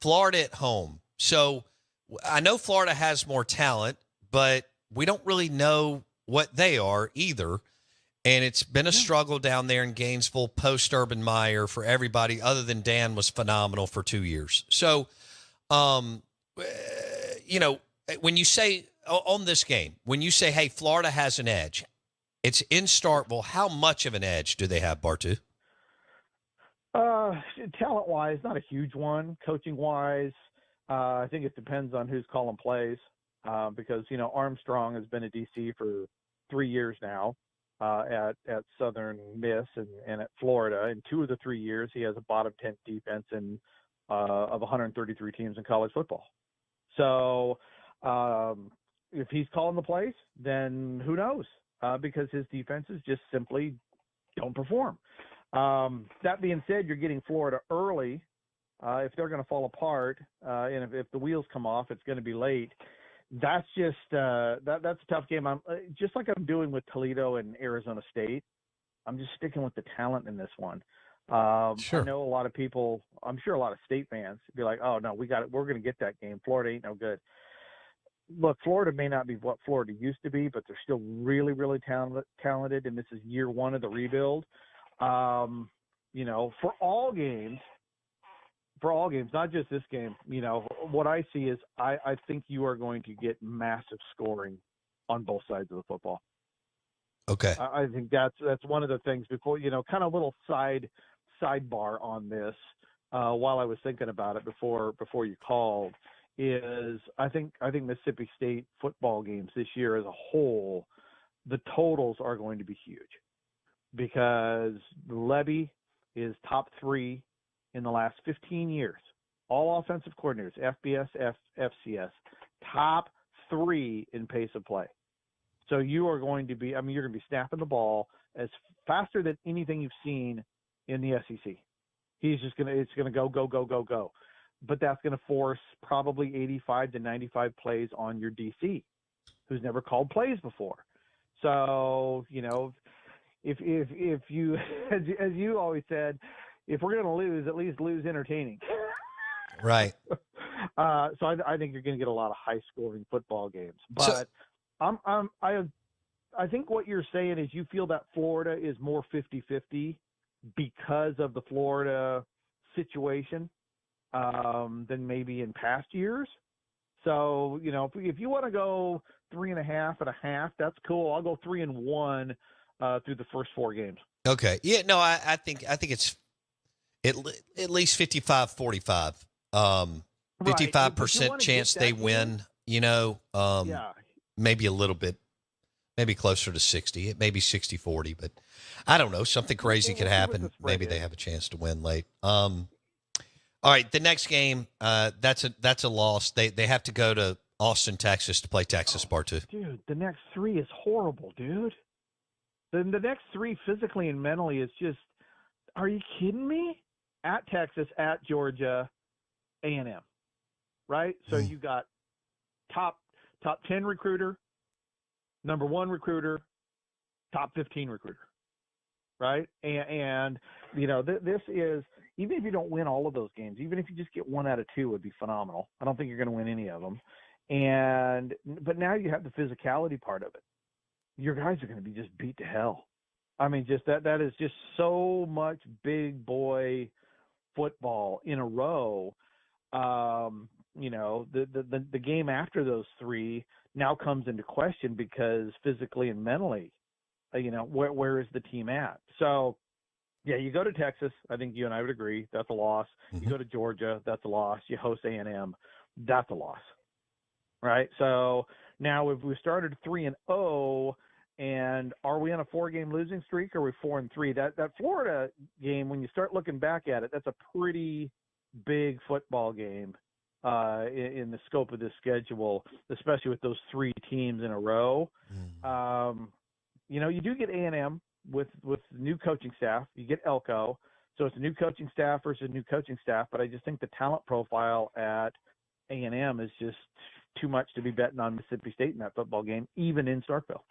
Florida at home. So I know Florida has more talent, but we don't really know what they are either. And it's been a Yeah. struggle down there in Gainesville post Urban Meyer for everybody other than Dan was phenomenal for 2 years. So, um, eh, you know, when you say on this game, when you say, hey, Florida has an edge, it's in Starkville. How much of an edge do they have, Bartoo? Uh, Talent-wise, not a huge one. Coaching-wise, I think it depends on who's calling plays. Because Armstrong has been a DC for 3 years now, at Southern Miss and at Florida. In 2 of the 3 years, he has a bottom 10 defense in of 133 teams in college football. So if he's calling the plays, then who knows? Because his defenses just simply don't perform. That being said, you're getting Florida early. If they're going to fall apart, and if the wheels come off, it's going to be late. That's just that's a tough game. I'm just like I'm doing with Toledo and Arizona State. I'm just sticking with the talent in this one. I Sure. know a lot of people. I'm sure a lot of state fans be like, "Oh no, we got it. We're going to get that game. Florida ain't no good." Look, Florida may not be what Florida used to be, but they're still really, really talented, and this is year one of the rebuild. Um, for all games, not just this game, what I see is I think you are going to get massive scoring on both sides of the football. Okay. I think that's one of the things before, kind of little sidebar on this, while I was thinking about it before you called, is I think Mississippi State football games this year as a whole, the totals are going to be huge because Levy is top three in the last 15 years. All offensive coordinators, FBS, FCS, top three in pace of play. So you are going to be, you're going to be snapping the ball as faster than anything you've seen in the SEC. It's going to go, go, go, go, go. But that's going to force probably 85 to 95 plays on your DC, who's never called plays before. So, if you, as you always said, if we're going to lose, at least lose entertaining. Right. So I think you're going to get a lot of high scoring football games. So, But I think what you're saying is you feel that Florida is more 50-50 because of the Florida situation, than maybe in past years. So, if you want to go 3.5 that's cool. I'll go 3-1 through the first 4 games. okay. Yeah, no, I think it's at least 55-45. Right. But you 55% want to get chance they that game? win, Yeah. maybe a little bit, maybe closer to 60. It may be 60-40, but I don't know. Something crazy could We'll see what the happen. spread Maybe they is. have a chance to win late. All right, the next game, that's a loss. They have to go to Austin, Texas to play Texas, Oh, Bartoo. dude, the next three is horrible, dude. The next three physically and mentally is just, are you kidding me? At Texas, at Georgia, A&M, right? So Mm. you got top 10 recruiter, number 1 recruiter, top 15 recruiter, right? And this is, even if you don't win all of those games, even if you just get 1 out of 2 would be phenomenal. I don't think you're going to win any of them. But now you have the physicality part of it. Your guys are going to be just beat to hell. Just that is just so much big boy football in a row. The game after those three now comes into question because physically and mentally, where is the team at? So, yeah, you go to Texas. I think you and I would agree that's a loss. You Mhm. go to Georgia, that's a loss. You host A&M, that's a loss, right? So now if we started 3-0, and are we on a 4-game losing streak, or are we 4-3? That Florida game, when you start looking back at it, that's a pretty big football game in the scope of this schedule, especially with those 3 teams in a row. Mm. You do get A&M with new coaching staff. You get Elko, so it's a new coaching staff versus a new coaching staff. But I just think the talent profile at A&M is just too much to be betting on Mississippi State in that football game, even in Starkville.